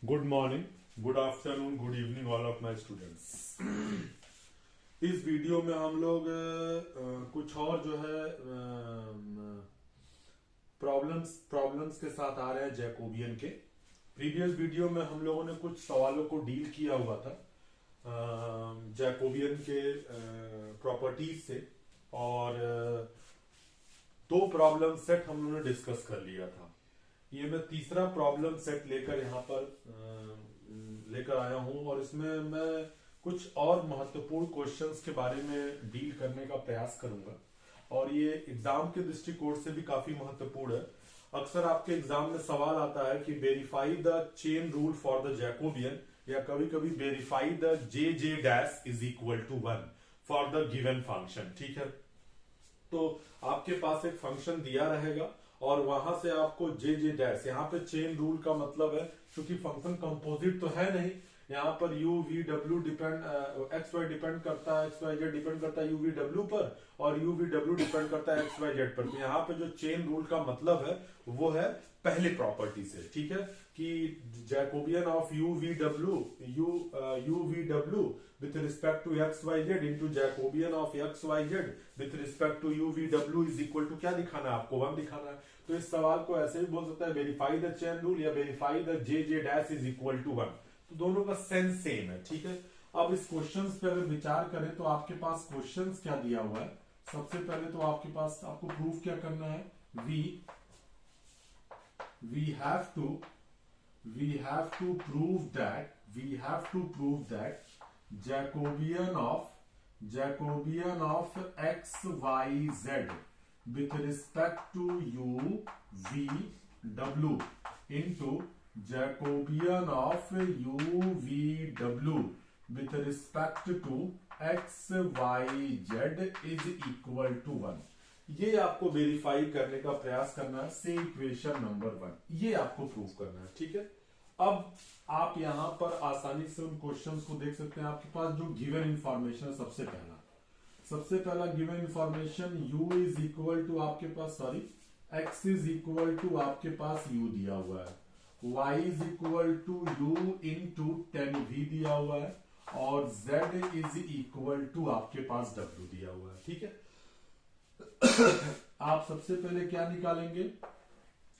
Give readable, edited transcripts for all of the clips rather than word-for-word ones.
Good morning, good afternoon, good evening all of my students. इस video में हम लोग कुछ और जो है प्रॉब्लम्स प्रॉब्लम्स के साथ आ रहे हैं जैकोबियन के। प्रीवियस वीडियो में हम लोगों ने कुछ सवालों को डील किया हुआ था जैकोबियन के प्रॉपर्टीज से, और दो प्रॉब्लम सेट हम लोगों ने डिस्कस कर लिया था। ये मैं तीसरा प्रॉब्लम सेट लेकर यहाँ पर लेकर आया हूँ, और इसमें मैं कुछ और महत्वपूर्ण क्वेश्चंस के बारे में डील करने का प्रयास करूंगा, और ये एग्जाम के दृष्टिकोण से भी काफी महत्वपूर्ण है। अक्सर आपके एग्जाम में सवाल आता है कि verify the chain rule for the Jacobian, या कभी कभी verify the J J dash is equal to 1 for the given function. ठीक है, तो आपके पास एक फंक्शन दिया रहेगा और वहां से आपको जे जे डैश, यहाँ पे चेन रूल का मतलब है क्योंकि फंक्शन कंपोजिट तो है नहीं, यहाँ पर U V W depend X Y depend करता है, एक्स वाई जेड डिपेंड करता है यू वी डब्ल्यू पर, और यू वी डब्ल्यू डिपेंड करता है एक्स वाई जेड पर। तो यहाँ पे जो चेन रूल का मतलब है वो है पहले प्रॉपर्टी से। ठीक है, कि Jacobian of U V W with respect to x y z into Jacobian of x y z with respect to u v w is equal to क्या दिखाना है आपको, 1 दिखाना है। तो इस सवाल को ऐसे भी बोल सकता है वेरीफाई द चेन रूल या verify the J J dash is equal to 1। तो दोनों का सेंस सेम है। ठीक है, अब इस क्वेश्चंस पे अगर विचार करें तो आपके पास क्वेश्चंस क्या दिया हुआ है। सबसे पहले तो आपके पास आपको प्रूफ क्या करना है, we have to prove that Jacobian of x y z with respect to u v w into Jacobian of u v w with respect to x y z is equal to 1। ये आपको verify करने का प्रयास करना है से equation number 1, ये आपको प्रूव करना है। ठीक है, अब आप यहां पर आसानी से उन क्वेश्चंस को देख सकते हैं। आपके पास जो गिवन इंफॉर्मेशन है, सबसे पहला given information u is equal to आपके पास x इज इक्वल टू आपके पास u दिया हुआ है, y is equal to u into 10v दिया हुआ है, और z इज इक्वल टू आपके पास w दिया हुआ है। ठीक है, आप सबसे पहले क्या निकालेंगे,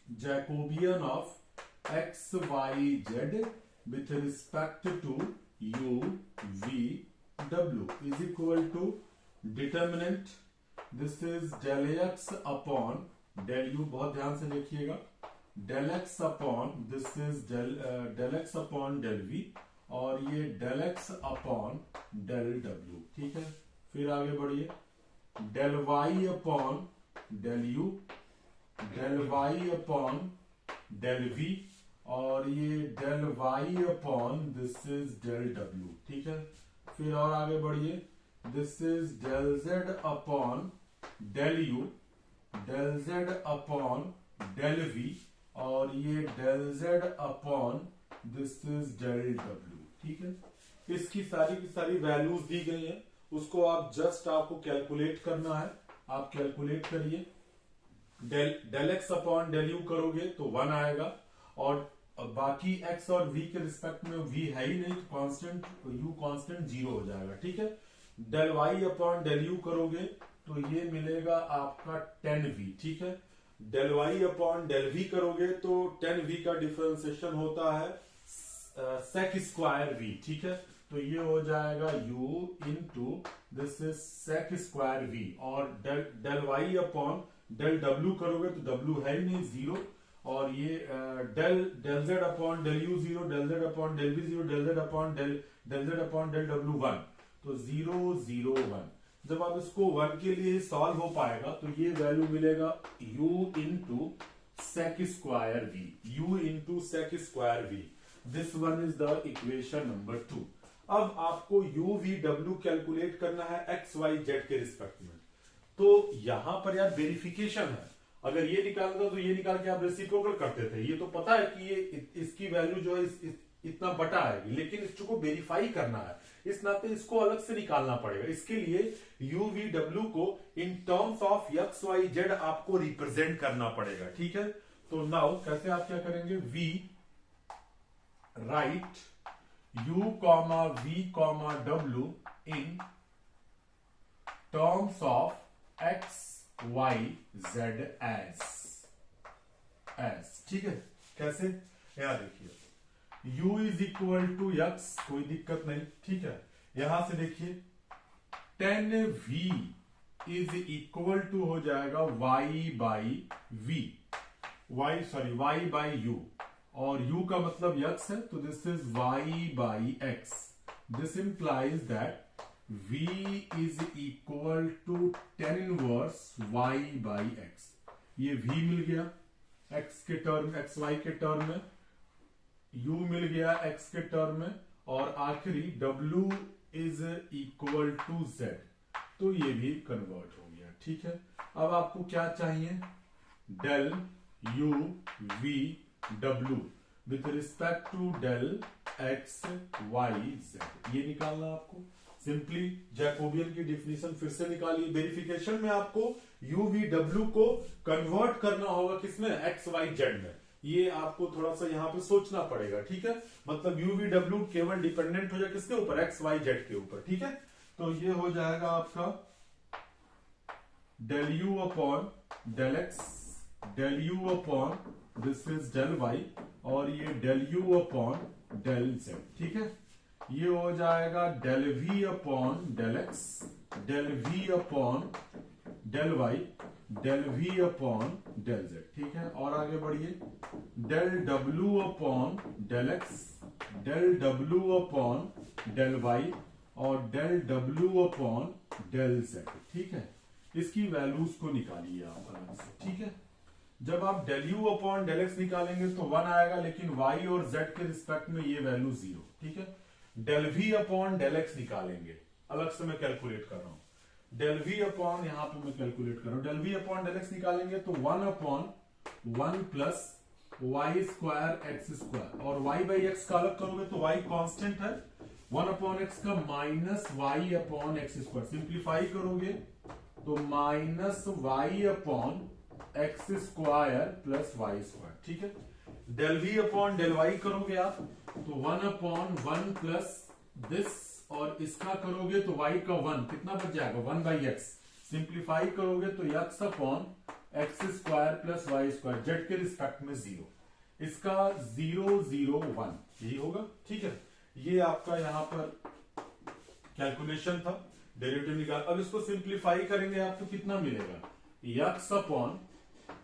Jacobian of X Y Z with respect to U V W is equal to determinant, this is del X upon del U, बहुत ध्यान से देखिएगा, del X upon this is del X upon del V, और ये del X upon del W. ठीक है, फिर आगे बढ़िए, del Y upon del U, del Y upon del V, और ये del Y upon this is del W. ठीक है, फिर और आगे बढ़िए, this is del Z upon del U, del Z upon del V, और ये del Z upon this is del W. ठीक है, इसकी सारी की सारी वैल्यूज दी गई हैं, उसको आप जस्ट आपको कैलकुलेट करना है। आप कैलकुलेट करिए, del X upon del U करोगे तो 1 आएगा, और बाकी x और v के रिस्पेक्ट में v है ही नहीं, तो कांस्टेंट u कांस्टेंट 0 हो जाएगा। ठीक है, del y upon del U करोगे तो ये मिलेगा आपका 10v। ठीक है, del y upon del v करोगे तो 10v का डिफरेंशिएशन होता है सेक स्क्वायर v। ठीक है, तो ये हो जाएगा u into this is sec square v, और del y upon del w करोगे तो w है ही नहीं 0, और ये del z upon del u 0, del z upon del v 0, del z upon del w 1, तो 0 0 1। जब आप इसको 1 के लिए सॉल्व हो पाएगा तो ये वैल्यू मिलेगा u into sec square v, u into sec square v। This one is the equation number 2। अब आपको u v w कैलकुलेट करना है x y z के रिस्पेक्ट में। तो यहां पर यार वेरिफिकेशन है, अगर ये निकालता तो ये निकाल के आप रेसिप्रोकल करते थे। ये तो पता है कि ये इसकी वैल्यू जो है इतना बटा आएगी, लेकिन इसको वेरीफाई करना है, इस नाते इसको अलग से निकालना पड़ेगा। इसके लिए यू वी डब्ल्यू को in terms of X Y Z आपको रिप्रेजेंट करना पड़ेगा। ठीक है, तो नाउ कैसे आप क्या करेंगे, v right u comma v comma w in terms of x y z as ठीक है। कैसे, यहां देखिए u is equal to x, कोई दिक्कत नहीं, ठीक है। यहां से देखिए 10v इज इक्वल टू हो जाएगा y by v, y by u, और u का मतलब x है, तो this is y by x। This implies that v is equal to 10 inverse y by x। ये v मिल गया x के टर्म, xy के टर्म में, u मिल गया x के टर्म में, और आखिरी w is equal to z, तो ये भी कन्वर्ट हो गया, ठीक है। अब आपको क्या चाहिए, del u v w with respect to del x y z, ये निकालना आपको। सिंपली जैकोबियन की डिफिनीशन फिर से निकालिए। वेरिफिकेशन में आपको u v w को कन्वर्ट करना होगा किसमें, x y z में। ये आपको थोड़ा सा यहां पे सोचना पड़ेगा, ठीक है। मतलब u v w केवल डिपेंडेंट हो जाए किसके ऊपर, x y z के ऊपर, ठीक है। तो ये हो जाएगा आपका del u upon del x, del u upon this is del y, और ये del u upon del z, ठीक है। ये हो जाएगा del v upon del x, del v upon del y, del v upon del z, ठीक है। और आगे बढ़िए, del w upon del x, del w upon del y, और del w upon del z, ठीक है। इसकी वैल्यूज को निकालिए आप अलग से, ठीक है। जब आप del u upon del x निकालेंगे तो 1 आएगा, लेकिन y और z के रिस्पेक्ट में ये वैल्यू 0, ठीक है। Del v upon del x निकालेंगे, अलग से मैं कैलकुलेट कर रहा हूं। डेल v अपॉन, यहां पे मैं कैलकुलेट कर रहा हूं, del v upon del x निकालेंगे तो 1 upon 1 plus Y square X square, और y बाई एक्स का अलग करोगे तो y कांस्टेंट है, 1 अपॉन एक्स का minus Y upon X square, simplify करोगे तो minus Y upon X square plus Y square, ठीक है। Del V upon del Y करोगे आप तो 1 अपॉन 1 प्लस दिस, और इसका करोगे तो y का 1 कितना बच जाएगा, 1 बाई एक्स। सिंप्लीफाई करोगे तो x upon X square plus Y square, Z के रिस्पेक्ट में 0, इसका 0 0 1, यही होगा, ठीक है। ये आपका यहां पर कैलकुलेशन था, डेरिवेटिव निकाल। अब इसको सिंप्लीफाई करेंगे आप तो कितना मिलेगा, x upon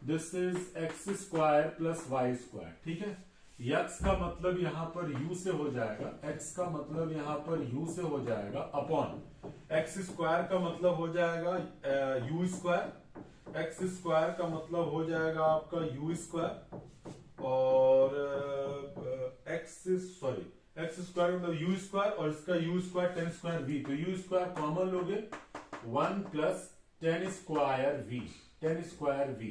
this is x square plus Y square, ठीक है। x का मतलब यहां पर u से हो जाएगा, x का मतलब यहां पर u से हो जाएगा, अपॉन एक्स स्क्वायर का मतलब हो जाएगा u स्क्वायर, एक्स स्क्वायर का मतलब हो जाएगा आपका u स्क्वायर, और एक्स स्क्वायर मतलब u स्क्वायर, और इसका u स्क्वायर 10 स्क्वायर v, तो u स्क्वायर कॉमन लोगे 1 plus 10 square v, 10 square v,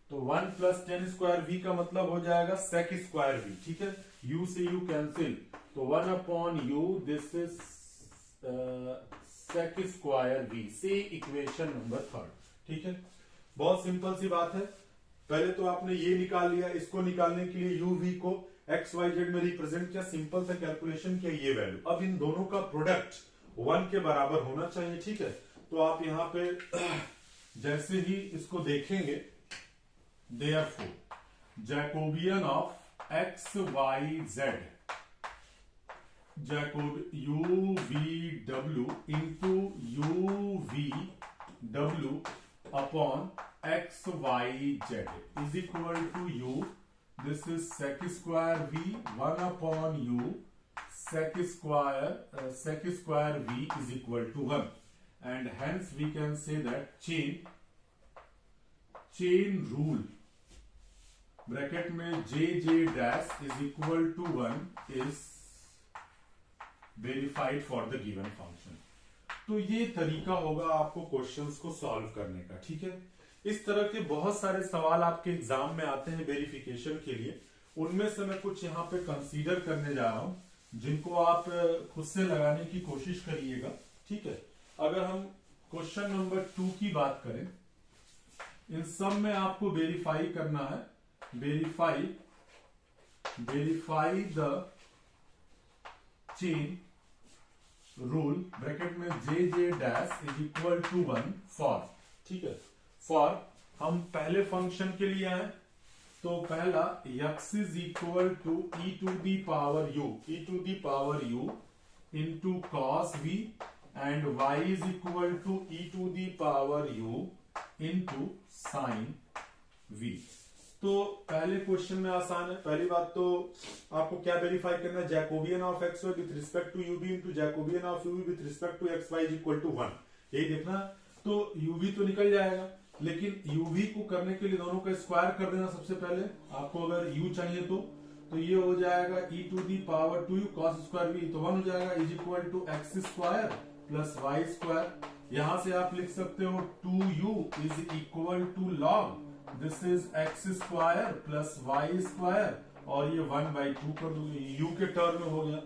तो 1 प्लस 10 स्क्वायर v का मतलब हो जाएगा सेक स्क्वायर v, ठीक है। u से u कैंसिल, तो 1 upon u, this is sec square v, से इक्वेशन नंबर 3, ठीक है। बहुत सिंपल सी बात है। पहले तो आपने ये निकाल लिया, इसको निकालने के लिए u v को x y z में रिप्रेजेंट किया, सिंपल सा कैलकुलेशन किया, ये वैल्यू। अब इन दोनों का प्रोडक्ट 1 के बराबर होना चाहिए, ठीक है। तो आप यहां पे जैसे ही इसको देखेंगे, therefore Jacobian of x y z, Jacob u v w into u v w upon x y z is equal to u, this is sec square v, 1 upon u sec square v is equal to 1, and hence we can say that chain rule bracket में j j dash is equal to 1 is verified for the given function. तो ये तरीका होगा आपको questions को solve करने का, ठीक है। इस तरह के बहुत सारे सवाल आपके एग्जाम में आते हैं वेरिफिकेशन के लिए, उनमें से मैं कुछ यहाँ पे कंसीडर करने जा रहा हूं जिनको आप खुद से लगाने की कोशिश करिएगा, ठीक है। अगर हम क्वेश्चन नंबर 2 की बात करें, इन सब में आपको वेरीफाई करना है, verify the chain rule bracket में J J dash is equal to 1 for, ठीक है, फॉर हम पहले फंक्शन के लिए आए तो पहला x is equal to E to the power U into cos V and y is equal to E to the power U into sine v। तो पहले क्वेश्चन में आसान है। पहली बात तो आपको क्या वेरीफाई करना है, Jacobian of X Y with respect to U V into Jacobian of U V with respect to X Y is equal to 1, यही देखना। तो यूवी तो निकल जाएगा, लेकिन यूवी को करने के लिए दोनों का स्क्वायर कर देना सबसे पहले। आपको अगर यू चाहिए तो ये हो जाएगा e to the power 2 cos square v, तो 1 हो जाएगा is equal to x square plus Y square. यहां से आप लिख सकते हो 2u is equal to log this is x square plus Y square, और ये 1/2 कर दोगे, u के टर्म में हो गया।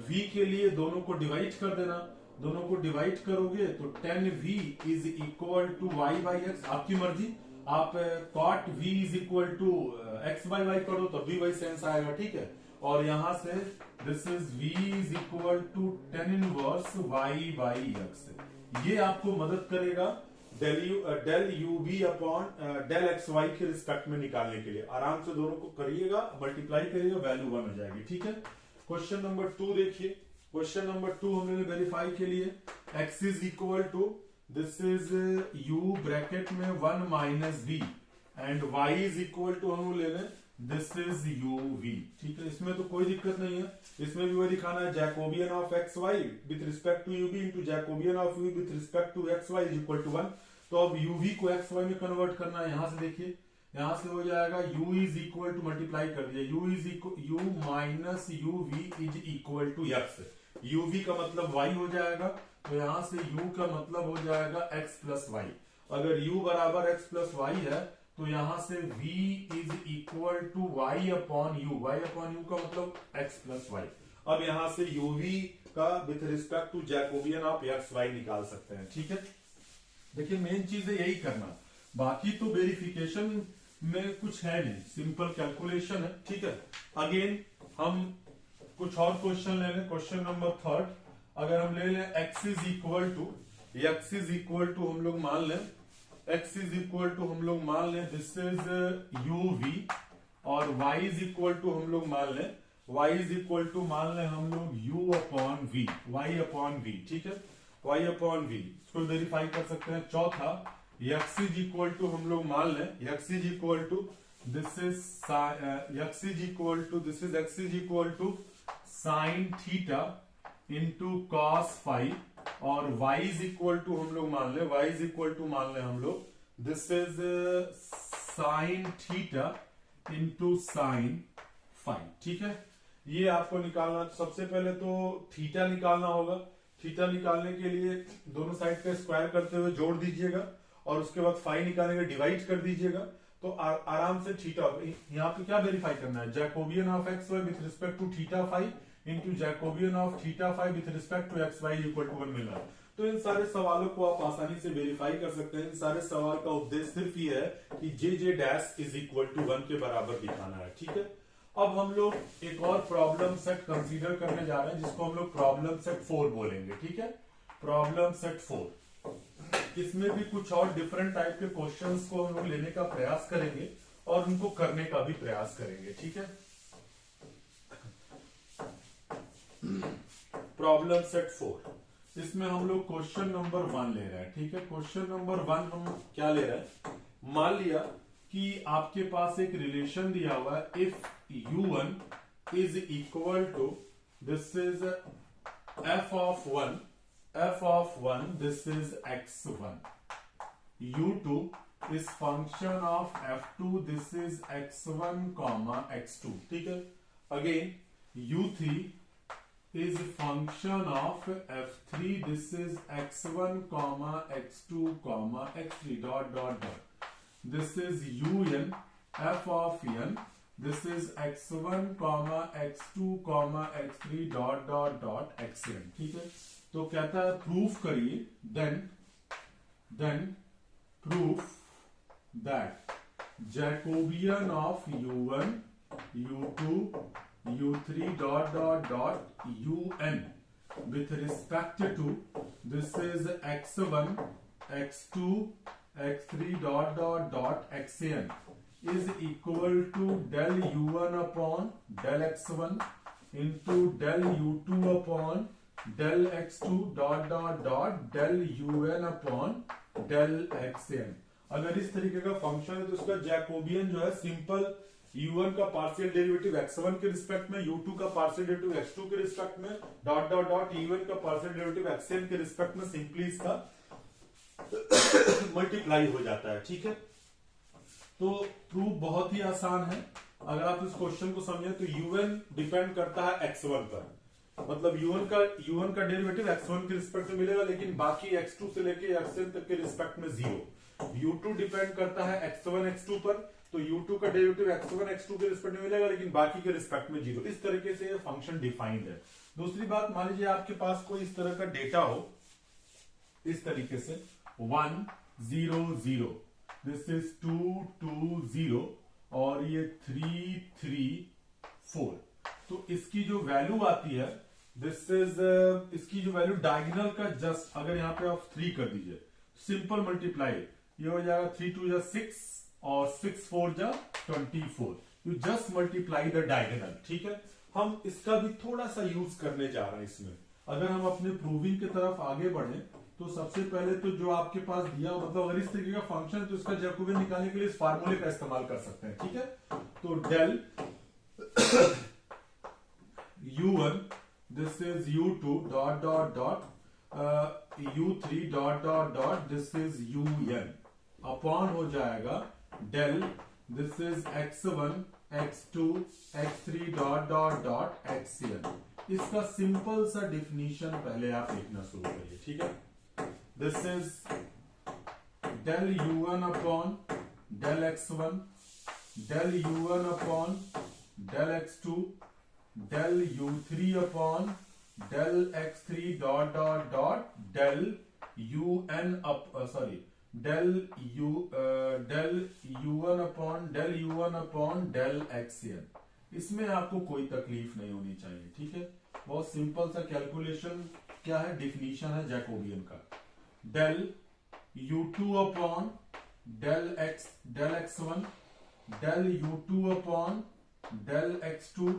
v के लिए दोनों को डिवाइड कर देना, दोनों को डिवाइड करोगे तो 10v is equal to y by X, आपकी मर्जी। आप cot v is equal to x by Y करो तब भी वही सेंस आएगा, ठीक है। और यहां से this is v is equal to 10 inverse y by X, ये आपको मदद करेगा del U V upon del X Y के रिस्पेक्ट में निकालने के लिए। आराम से दोनों को करिएगा, मल्टीप्लाई करिएगा, वैल्यू 1 हो जाएगी, ठीक है। क्वेश्चन नंबर 2 देखिए। क्वेश्चन नंबर 2 हमने वेरीफाई के लिए x is equal to this is u bracket में 1 minus v and y is equal to हम ले लें दिस इज u v, ठीक है। इसमें तो कोई दिक्कत नहीं है, इसमें भी वही दिखाना है Jacobian of X Y with respect to u v into Jacobian of u with respect to X Y is equal to 1। तो अब u v को एक्स वाई में कन्वर्ट करना है। यहां से देखिए, यहां से हो जाएगा u is equal to, multiply कर दिया, u minus u v is equal to x। u v का मतलब y हो जाएगा, तो यहां से u का मतलब हो जाएगा x प्लस वाई। अगर u बराबर x प्लस वाई है तो यहां से v is equal to y upon u का मतलब x प्लस वाई। अब यहां से u v का with respect to Jacobian of X Y निकाल सकते हैं, ठीक है। देखिए मेन चीज है यही करना, बाकी तो वेरिफिकेशन में कुछ है नहीं, सिंपल कैलकुलेशन है, ठीक है। अगेन हम कुछ और क्वेश्चन ले लें। क्वेश्चन नंबर 3 अगर हम ले लें x इज इक्वल टू हम लोग मान लें दिस इज u v, और y इज इक्वल टू हम लोग मान लें हम लोग u अपॉन v, ठीक है, y अपॉन v, इसको वेरीफाई कर सकते हैं। चौथा x इज इक्वल टू हम लोग मान लें x is equal to sine theta into cos five, और y इज इक्वल टू हम लोग मान लें हम लोग this is sine theta into sine five, ठीक है। ये आपको निकालना, सबसे पहले तो थीटा निकालना होगा। थीटा निकालने के लिए दोनों साइड का स्क्वायर करते हुए जोड़ दीजिएगा, और उसके बाद फाई निकालने का डिवाइड कर दीजिएगा, तो आराम से थीटा। यहाँ पे क्या वेरीफाई करना है, Jacobian of X Y with respect to theta phi into Jacobian of theta phi with respect to X Y equal to 1 मिलना। तो इन सारे सवालों को आप आसानी से वेरीफाई कर सकते हैं। इन सारे सवाल का उद्देश्य सिर्फ ये है कि जे J dash is equal to 1 के बराबर दिखाना है, ठीक है। अब हम लोग एक और प्रॉब्लम सेट कंसीडर करने जा रहे हैं, जिसको हम लोग प्रॉब्लम सेट 4 बोलेंगे, ठीक है। प्रॉब्लम सेट 4, इसमें भी कुछ और डिफरेंट टाइप के क्वेश्चंस को हम लोग लेने का प्रयास करेंगे और उनको करने का भी प्रयास करेंगे, ठीक है। प्रॉब्लम सेट 4, इसमें हम लोग क्वेश्चन नंबर 1 ले रहे हैं, ठीक है। क्वेश्चन नंबर 1 हम क्या ले रहे हैं, मान लिया कि आपके पास एक रिलेशन दिया हुआ है, if u1 is equal to this is f of 1 this is x1, u2 is function of f2 this is x1 comma x2, ठीक है। Again u3 is function of f3 this is x1 comma x2 comma x3 dot dot dot, this is un f of n this is x1 comma x2 comma x3 dot dot dot xn, ठीक है। तो कहता है proof करिए, then proof that Jacobian of u1 u2 u3 dot dot dot un with respect to this is x1 x2 x3 dot dot dot xn is equal to del u1 upon del x1 into del u2 upon del x2 dot dot dot del un upon del xn। अगर इस तरीके का function है तो उसका Jacobian जो है simple u1 का पार्शियल डेरिवेटिव x1 के रिस्पेक्ट में, u2 का पार्शियल डेरिवेटिव x2 के रिस्पेक्ट में, डॉट डॉट डॉट u1 का पार्शियल डेरिवेटिव xn के रिस्पेक्ट में सिंपली इसका मल्टीप्लाई हो जाता है। ठीक है, तो प्रूफ बहुत ही आसान है। अगर आप इस क्वेश्चन को समझें तो u1 डिपेंड करता है x1 पर, मतलब u1 का डेरिवेटिव x1 के रिस्पेक्ट में मिलेगा, लेकिन बाकी x2 से लेके xn तक के रिस्पेक्ट में जीरो। u2 डिपेंड करता है x1 x2 पर, तो u2 का डेरिवेटिव x1 x2 के रिस्पेक्ट में मिलेगा, लेकिन बाकी के रिस्पेक्ट में जीरो। इस तरीके से ये फंक्शन डिफाइंड है। दूसरी बात, मान लीजिए आपके पास कोई इस तरह का डेटा हो, इस तरीके से 1 0 0, दिस इज 2 2 0 और ये 3 3 4, तो इसकी जो वैल्यू आती है दिस इज इसकी जो वैल्यू डायगोनल का जस्ट अगर यहां पे आप 3 कर दीजिए, सिंपल मल्टीप्लाई, ये हो जाएगा 3 2 जा 6 और 6 4 जा 24, you just multiply the diagonal. ठीक है, हम इसका भी थोड़ा सा यूज करने जा रहे हैं इसमें। अगर हम अपने प्रूविंग की तरफ आगे बढ़े तो सबसे पहले तो जो आपके पास दिया, मतलब अगर इस तरीके का फंक्शन है तो इसका जैकोबियन निकालने के लिए इस फार्मूले का इस्तेमाल कर सकते हैं। ठीक है, तो del u1 this is u2 dot dot dot u3 dot dot dot this is un upon हो जाएगा del this is x1 x2 x3 dot dot dot xn। इसका सिंपल सा डिफिनीशन पहले आप लिखना शुरू करिए। ठीक है, this is del u1 upon del x1 del u1 upon del x2 del u3 upon del x3 dot dot dot del un del u1 upon del xn। इसमें आपको कोई तकलीफ नहीं होनी चाहिए। ठीक है, बहुत सिंपल सा कैलकुलेशन क्या है, डिफिनीशन है जैकोबियन का। Del u2 upon del x1 del u2 upon del x2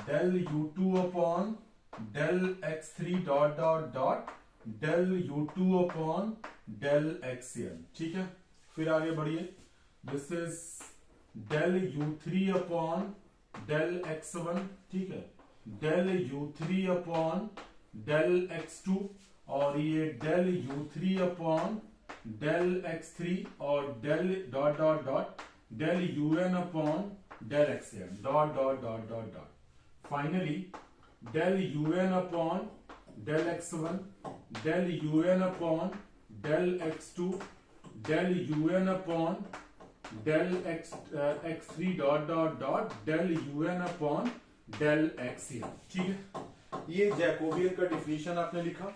del u2 upon del x3 dot dot dot del u2 upon del xn। ठीक है, फिर आगे बढ़िए, this is del u3 upon del x1, ठीक है, del u3 upon del x2 और ये del u3 upon del x3 और del dot dot dot del un upon del xn dot dot dot dot dot. Finally del un upon del x1 del un upon del x2 del un upon del x3 dot dot dot del un upon del xn। ठीक है, ये Jacobian का definition आपने लिखा।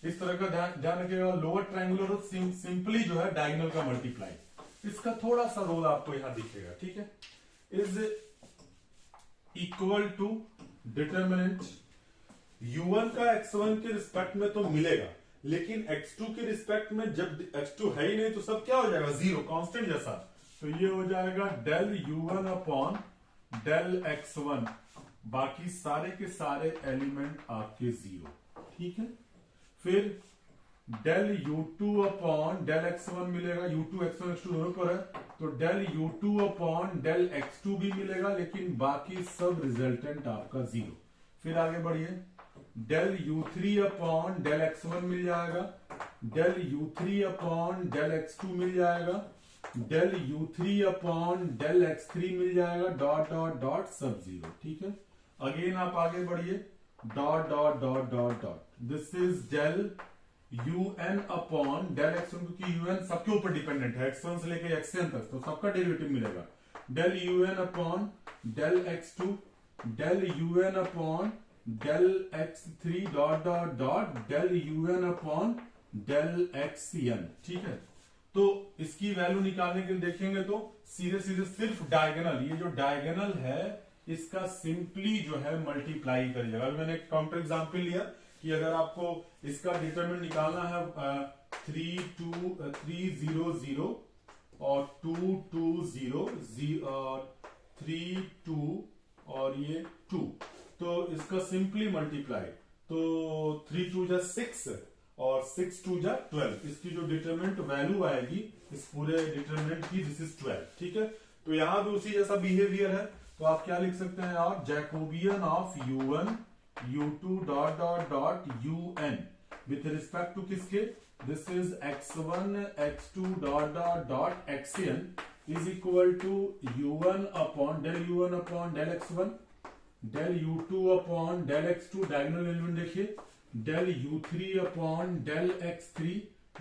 इस तरह का ध्यान रखिएगा, लोअर ट्रायंगुलर और सिंपली जो है डायगोनल का मल्टीप्लाई, इसका थोड़ा सा रोल आपको यहां दिखेगा। ठीक है, is equal to determinant u1 का x1 के रिस्पेक्ट में तो मिलेगा, लेकिन x2 के रिस्पेक्ट में जब x2 है ही नहीं तो सब क्या हो जाएगा, जीरो, कांस्टेंट जैसा। तो ये हो जाएगा del u1 upon del x1, बाकी सारे के सारे एलिमेंट आपके जीरो। ठीक है, फिर del u2 upon del x1 मिलेगा, u2 x1 x2 दोनों पर है, तो del u2 upon del x2 भी मिलेगा, लेकिन बाकी सब रिजल्टेंट आपका जीरो। फिर आगे बढ़िए, del u3 upon del x1 मिल जाएगा, del u3 upon del x2 मिल जाएगा, del u3 upon del x3 मिल जाएगा, डॉट डॉट डॉट सब जीरो। ठीक है, अगेन आप आगे बढ़िए, dot dot dot dot dot, this is del un upon del x1, क्योंकि un सबके ऊपर डिपेंडेंट है, x1 से लेकर xn तक, तो सबका डेरिवेटिव मिलेगा। Del un upon del x2 del un upon del x3 dot dot dot del un upon del xn। ठीक है, तो इसकी वैल्यू निकालने के लिए देखेंगे तो सीधे सीधे सिर्फ डायगोनल, ये जो डायगोनल है इसका सिंपली जो है मल्टीप्लाई करिएगा। अभी मैंने एक काउंटर एग्जाम्पल लिया कि अगर आपको इसका डिटरमिनेंट निकालना है 300 और 220 और 32 और ये 2, तो इसका सिंपली मल्टीप्लाई, तो 3 2 जा 6 और 6 2 जा 12, इसकी जो डिटरमिनेंट वैल्यू आएगी इस पूरे डिटरमिनेंट की, दिस इज 12। ठीक है, तो यहां भी उसी जैसा बिहेवियर है, तो आप क्या लिख सकते हैं यार, Jacobian of u1 u2 dot dot dot un with respect to किसके, this is x1 x2 dot dot dot xn is equal to u1 upon del x1 del u2 upon del x2, diagonal element देखिए, del u3 upon del x3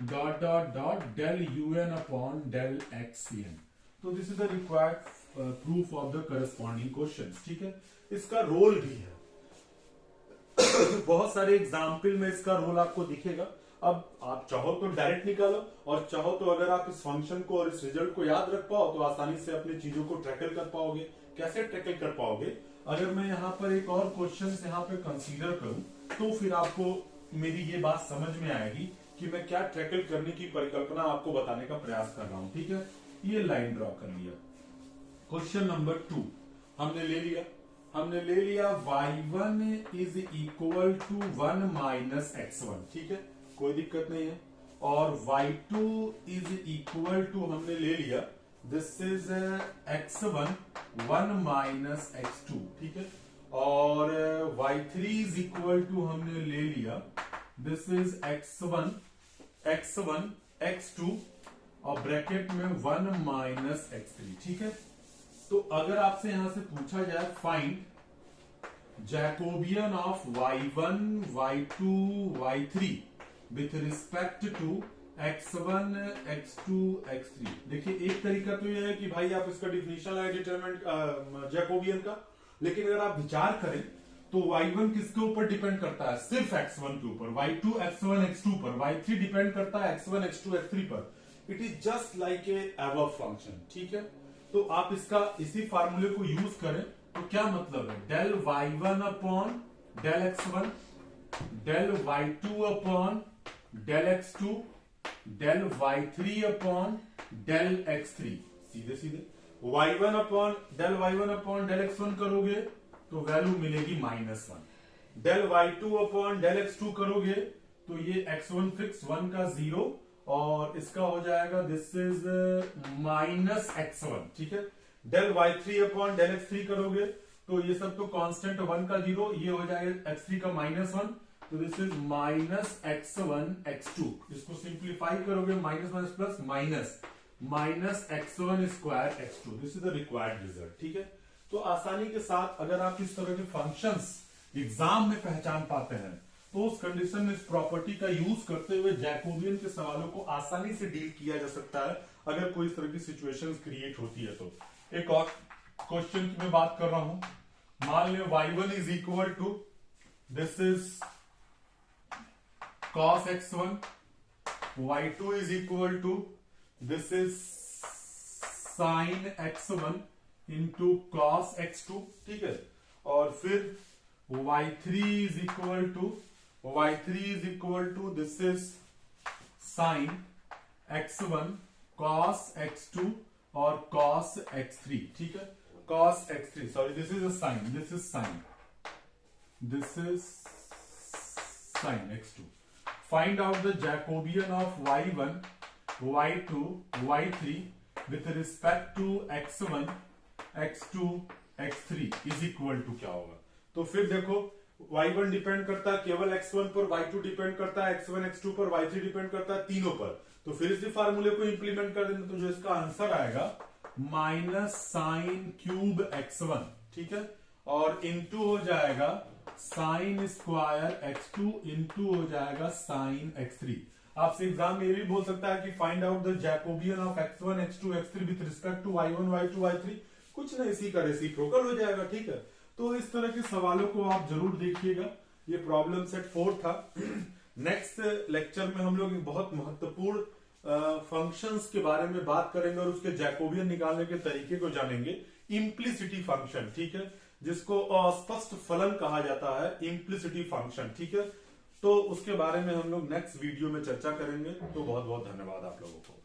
dot dot dot del un upon del xn। तो this is the required proof of the corresponding questions. ठीक है, इसका role भी है बहुत सारे example में इसका रोल आपको दिखेगा। अब आप चाहो तो डायरेक्ट निकालो, और चाहो तो अगर आप इस फंक्शन को और इस रिजल्ट को याद रख पाओ तो आसानी से अपनी चीजों को टैकल कर पाओगे। कैसे टैकल कर पाओगे, अगर मैं यहाँ पर एक और क्वेश्चन यहाँ पे कंसीडर करूं तो फिर आपको मेरी ये बात समझ में आएगी कि मैं क्या टैकल करने की परिकल्पना आपको बताने का प्रयास कर रहा हूं। ठीक है, ये लाइन ड्रॉ कर लिया। क्वेश्चन नंबर 2 हमने ले लिया y1 is equal to 1 minus x1। ठीक है, कोई दिक्कत नहीं है। और y2 इज इक्वल टू हमने ले लिया, this is x1 1 minus x2। ठीक है, और y3 इज इक्वल टू हमने ले लिया, दिस इज x1 x2 और ब्रैकेट में 1 माइनस x3। ठीक है, तो अगर आपसे यहां से पूछा जाए find Jacobian of y1 y2 y3 with respect to x1 x2 x3, देखिए एक तरीका तो यह है कि भाई आप इसका डिफिनेशन लगाए डिटरमिनेंट जैकोबियन का, लेकिन अगर आप विचार करें तो y1 किसके ऊपर डिपेंड करता है, सिर्फ x1 के ऊपर, y2 x1 x2 पर, y3 डिपेंड करता है x1 x2 x3 पर। It is just like a above function. ठीक है, तो आप इसका इसी फार्मूले को यूज करें तो क्या मतलब है, del y1 upon del x1 del y2 upon del x2 del y3 upon del x3, सीधे सीधे y1 अपॉन del x1 करोगे तो वैल्यू मिलेगी -1, del y2 upon del x2 करोगे तो ये x1 फिक्स 1 का 0 और इसका हो जाएगा दिस इज -x1। ठीक है, del y3 upon del x3 करोगे तो ये सब तो कांस्टेंट 1 का 0, ये हो जाएगा x3 का -1, तो दिस इज -x1 x2। इसको सिंप्लीफाई करोगे -1 plus minus x1 square x2, this is the required result. ठीक है, तो आसानी के साथ अगर आप इस तरह के फंक्शंस एग्जाम में पहचान पाते हैं तो उस कंडीशन में इस प्रॉपर्टी का यूज करते हुए जैकोबियन के सवालों को आसानी से डील किया जा सकता है अगर कोई इस तरह की सिचुएशंस क्रिएट होती है तो। एक और क्वेश्चन की मैं बात कर रहा हूं, मान लें y1 is equal to this is cos x1, y2 is equal to this is sin x1 into cos x2। ठीक है, और फिर y3 is equal to this is sin x1 cos x2 और cos x3। ठीक है, cos x3, sorry this is sin x2। Find out the Jacobian of y1 y2 y3 with respect to x1 x2 x3 is equal to क्या होगा। तो फिर देखो y1 depend करता है केवल x1 पर, y2 डिपेंड करता है x1 x2 पर, y3 डिपेंड करता है तीनों पर। तो फिर इसी फार्मूले को इंप्लीमेंट कर देंगे तो जो इसका आंसर आएगा -sin³ x1। ठीक है, और इंटू हो जाएगा sin स्क्वायर x2 इंटू हो जाएगा sin x3। आपसे एग्जाम में ये भी बोल सकता है कि find out the Jacobian of x1 x2 x3 with respect to y1 y2 y3, कुछ ना इसी का रेसिप्रोकल हो जाएगा। ठीक है, तो इस तरह के सवालों को आप जरूर देखिएगा। ये प्रॉब्लम सेट 4 था। नेक्स्ट लेक्चर में हम लोग एक बहुत महत्वपूर्ण फंक्शंस के बारे में बात करेंगे और उसके जैकोबियन निकालने के तरीके को जानेंगे, इम्प्लिसिटी फंक्शन। ठीक है, जिसको अस्पष्ट फलन कहा जाता है, इम्प्लिसिटी फंक्शन। ठीक है, तो उसके बारे में हम लोग नेक्स्ट वीडियो में चर्चा करेंगे। तो बहुत बहुत धन्यवाद आप लोगों को।